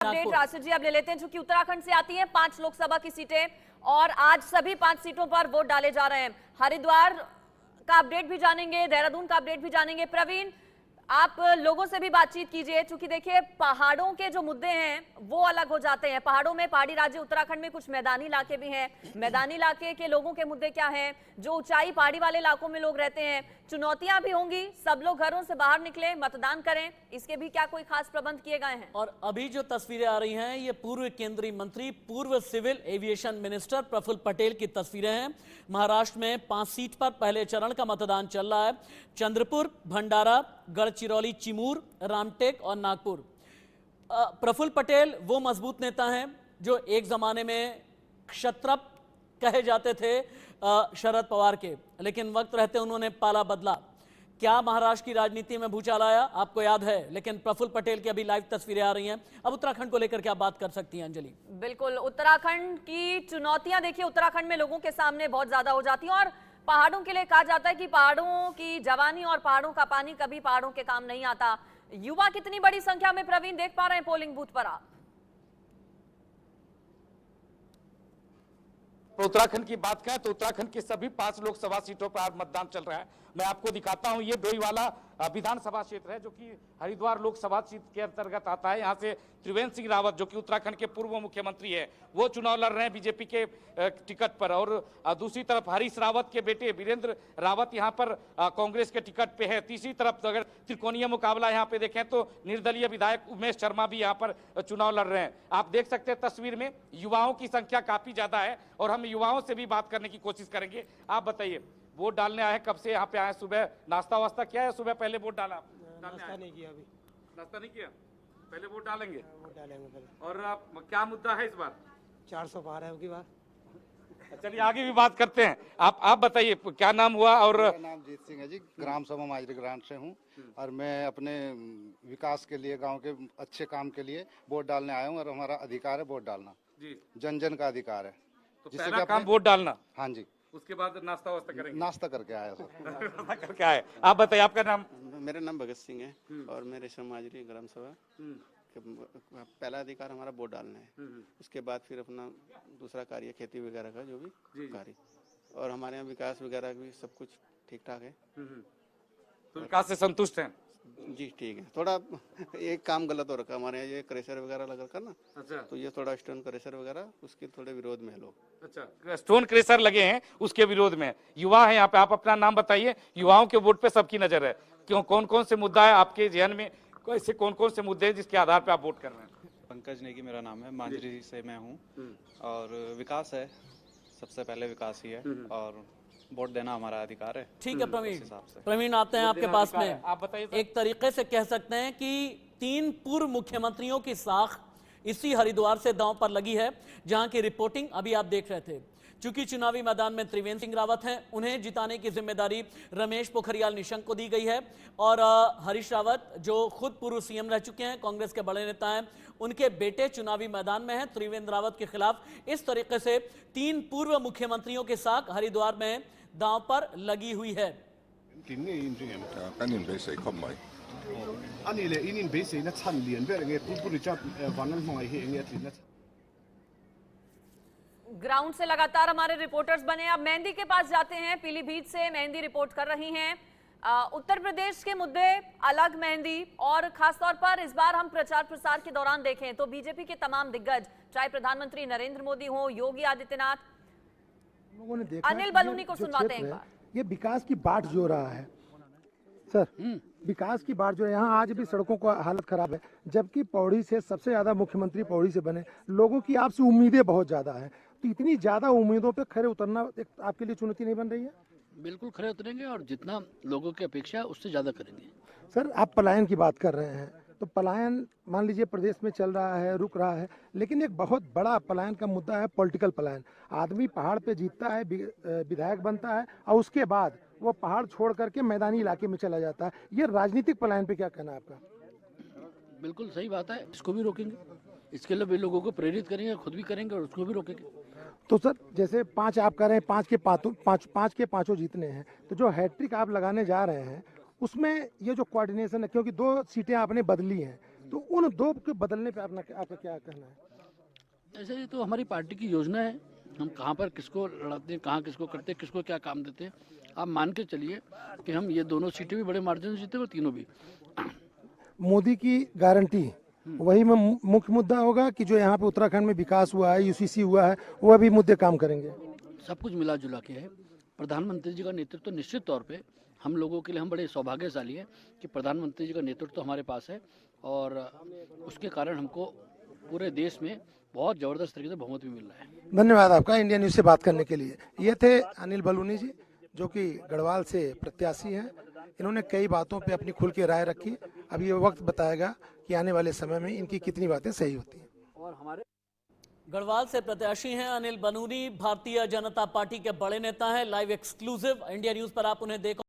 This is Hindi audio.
अपडेट राशिद जी अब ले लेते हैं, चूंकि उत्तराखंड से आती हैं 5 लोकसभा की सीटें और आज सभी 5 सीटों पर वोट डाले जा रहे हैं। हरिद्वार का अपडेट भी जानेंगे, देहरादून का अपडेट भी जानेंगे। प्रवीण, आप लोगों से भी बातचीत कीजिए, क्योंकि देखिए पहाड़ों के जो मुद्दे हैं वो अलग हो जाते हैं। पहाड़ों में, पहाड़ी राज्य उत्तराखंड में कुछ मैदानी इलाके भी हैं। मैदानी इलाके के लोगों के मुद्दे क्या हैं, जो ऊंचाई पहाड़ी वाले इलाकों में लोग रहते हैं, चुनौतियां भी होंगी। सब लोग घरों से बाहर निकले, मतदान करें, इसके भी क्या कोई खास प्रबंध किए गए हैं? और अभी जो तस्वीरें आ रही हैं ये पूर्व केंद्रीय मंत्री, पूर्व civil aviation minister Praful Patel की तस्वीरें हैं। महाराष्ट्र में 5 सीट पर पहले चरण का मतदान चल रहा है। चंद्रपुर, भंडारा, गढ़चिरौली, चिमूर, रामटेक और नागपुर। प्रफुल्ल पटेल वो मजबूत नेता हैं जो एक जमाने में क्षत्रप कहे जाते थे शरद पवार के, लेकिन वक्त रहते उन्होंने पाला बदला। क्या महाराष्ट्र की राजनीति में भूचाल आया, आपको याद है, लेकिन प्रफुल्ल पटेल की अभी लाइव तस्वीरें आ रही हैं। अब उत्तराखंड को लेकर क्या बात कर सकती हैं अंजलि? बिल्कुल, उत्तराखंड की चुनौतियां देखिए उत्तराखंड में लोगों के सामने बहुत ज्यादा हो जाती हैं। और पहाड़ों के लिए कहा जाता है कि पहाड़ों की जवानी और पहाड़ों का पानी कभी पहाड़ों के काम नहीं आता। युवा कितनी बड़ी संख्या में प्रवीण देख पा रहे हैं पोलिंग बूथ पर आप? उत्तराखंड की बात करें तो उत्तराखंड की सभी 5 लोकसभा सीटों पर आज मतदान चल रहा है। मैं आपको दिखाता हूं, ये डोईवाला विधानसभा क्षेत्र है जो कि हरिद्वार लोकसभा सीट के अंतर्गत आता है। यहाँ से त्रिवेंद्र सिंह रावत जो कि उत्तराखंड के पूर्व मुख्यमंत्री है, वो चुनाव लड़ रहे हैं बीजेपी के टिकट पर। और दूसरी तरफ हरीश रावत के बेटे वीरेंद्र रावत यहाँ पर कांग्रेस के टिकट पे है। तीसरी तरफ अगर त्रिकोणीय मुकाबला यहाँ पे देखें तो निर्दलीय विधायक उमेश शर्मा भी यहाँ पर चुनाव लड़ रहे हैं। आप देख सकते हैं तस्वीर में युवाओं की संख्या काफी ज्यादा है और हम युवाओं से भी बात करने की कोशिश करेंगे। आप बताइए, वोट डालने आए, कब से यहाँ पे आए? सुबह नाश्ता वास्ता किया है? सुबह पहले वोट डाला? नाश्ता नहीं किया अभी। नाश्ता नहीं किया, पहले वोट डालेंगे? वोट डालेंगे पहले। और क्या मुद्दा है इस बार? 400 पार है की बार। चलिए आगे भी बात करते हैं। आप बताइए, क्या नाम हुआ? और मेरा नाम जीत सिंह है जी, ग्राम सभा माजरी ग्रांट से हूँ और मैं अपने विकास के लिए, गांव के अच्छे काम के लिए वोट डालने आया हूँ और हमारा अधिकार है वोट डालना जी। जन जन का अधिकार है। तो पहला काम वोट डालना? हाँ जी। उसके बाद नाश्ता वास्ता करेंगे? नाश्ता करके आया सर। नाश्ता करके आए। आप बताइए, आपका नाम? मेरा नाम भगत सिंह है और मैं रेशम माजरी ग्राम सभा। पहला अधिकार हमारा वोट डालना है, उसके बाद फिर अपना दूसरा कार्य खेती वगैरह का जो भी कार्य, और हमारे यहाँ विकास वगैरह भी सब कुछ ठीक ठाक है। तो विकास से संतुष्ट हैं? जी ठीक है। थोड़ा एक काम गलत हो रखा हमारे यहाँ, ये क्रेशर वगैरह लग रखा ना। अच्छा। तो ये थोड़ा स्टोन क्रेशर वगैरह उसके थोड़े विरोध में है लोग। अच्छा, स्टोन क्रेशर लगे हैं उसके विरोध में युवा है यहाँ पे। आप अपना नाम बताइए। युवाओं के वोट पे सबकी नजर है, क्यों? कौन कौन से मुद्दा है आपके जहन में? ऐसे कौन कौन से मुद्दे हैं जिसके आधार पे आप वोट कर रहे हैं? पंकज नेगी मेरा नाम है, मांजरी से मैं हूँ और विकास है, सबसे पहले विकास ही है और वोट देना हमारा अधिकार है। ठीक है प्रवीण, आते हैं आपके पास में। आप बताइए। एक तरीके से कह सकते हैं कि 3 पूर्व मुख्यमंत्रियों की साख इसी हरिद्वार से दांव पर लगी है, जहां की रिपोर्टिंग अभी आप देख रहे थे। चूंकि चुनावी मैदान में त्रिवेंद्र सिंह रावत हैं, उन्हें जिताने की जिम्मेदारी रमेश पोखरियाल निशंक को दी गई है। और हरीश रावत जो खुद पूर्व सीएम रह चुके हैं, कांग्रेस के बड़े नेता हैं, उनके बेटे चुनावी मैदान में हैं त्रिवेंद्र रावत के खिलाफ। इस तरीके से 3 पूर्व मुख्यमंत्रियों की साख हरिद्वार में दांव पर लगी हुई है। ग्राउंड से लगातार हमारे रिपोर्टर्स बने। अब मेहंदी के पास जाते हैं, पीलीभीत से मेहंदी रिपोर्ट कर रही हैं। उत्तर प्रदेश के मुद्दे अलग मेहंदी, और खासतौर पर इस बार हम प्रचार प्रसार के दौरान देखें तो बीजेपी के तमाम दिग्गज, चाहे प्रधानमंत्री नरेंद्र मोदी हो, योगी आदित्यनाथ, लोगों ने देखा, अनिल बलूनी को सुनवाते हैं एक बार। ये विकास की बाट जो रहा है सर, विकास की बात जो है, यहाँ आज भी सड़कों का हालत खराब है, जबकि पौड़ी से सबसे ज्यादा मुख्यमंत्री पौड़ी से बने। लोगों की आपसे उम्मीदें बहुत ज्यादा हैं, तो इतनी ज्यादा उम्मीदों पे खरे उतरना एक आपके लिए चुनौती नहीं बन रही है? बिल्कुल खरे उतरेंगे और जितना लोगों की अपेक्षा है उससे ज्यादा करेंगे। सर, आप पलायन की बात कर रहे हैं, तो पलायन मान लीजिए प्रदेश में चल रहा है, रुक रहा है, लेकिन एक बहुत बड़ा पलायन का मुद्दा है पॉलिटिकल पलायन। आदमी पहाड़ पे जीतता है, विधायक बनता है और उसके बाद वो पहाड़ छोड़ करके मैदानी इलाके में चला जाता है। ये राजनीतिक पलायन पे क्या कहना है आपका? बिल्कुल सही बात है, इसको भी रोकेंगे, इसके लिए भी लोगों को प्रेरित करेंगे, खुद भी करेंगे और उसको भी रोकेंगे। तो सर, जैसे 5 आप कर रहे हैं, 5 के पांचों जीतने हैं, तो जो हैट्रिक आप लगाने जा रहे हैं उसमें ये जो कोऑर्डिनेशन है, क्योंकि 2 सीटें आपने बदली हैं, तो उन दो के बदलने पे आपका क्या कहना है? ऐसे ही तो हमारी पार्टी की योजना है, हम कहाँ पर किसको लड़ाते हैं, कहाँ किसको करते हैं, किसको क्या काम देते हैं। आप मान के चलिए कि हम ये दोनों सीटें भी बड़े मार्जिन से जीते और तीनों भी। मोदी की गारंटी वही में मुख्य मुद्दा होगा कि जो यहाँ पे उत्तराखंड में विकास हुआ है, यूसीसी हुआ है, वह भी मुद्दे काम करेंगे। सब कुछ मिला जुला के है। प्रधानमंत्री जी का नेतृत्व निश्चित तौर पे हम लोगों के लिए हम बड़े सौभाग्यशाली हैं कि प्रधानमंत्री जी का नेतृत्व हमारे पास है और उसके कारण हमको पूरे देश में बहुत ज़बरदस्त तरीके से बहुमत भी मिल रहा है। धन्यवाद आपका इंडिया न्यूज़ से बात करने के लिए। ये थे अनिल बलूनी जी, जो कि गढ़वाल से प्रत्याशी हैं। इन्होंने कई बातों पे अपनी खुल के राय रखी। अब ये वक्त बताएगा कि आने वाले समय में इनकी कितनी बातें सही होती हैं। और हमारे गढ़वाल से प्रत्याशी हैं अनिल बलूनी, भारतीय जनता पार्टी के बड़े नेता हैं। लाइव एक्सक्लूसिव इंडिया न्यूज पर आप उन्हें देख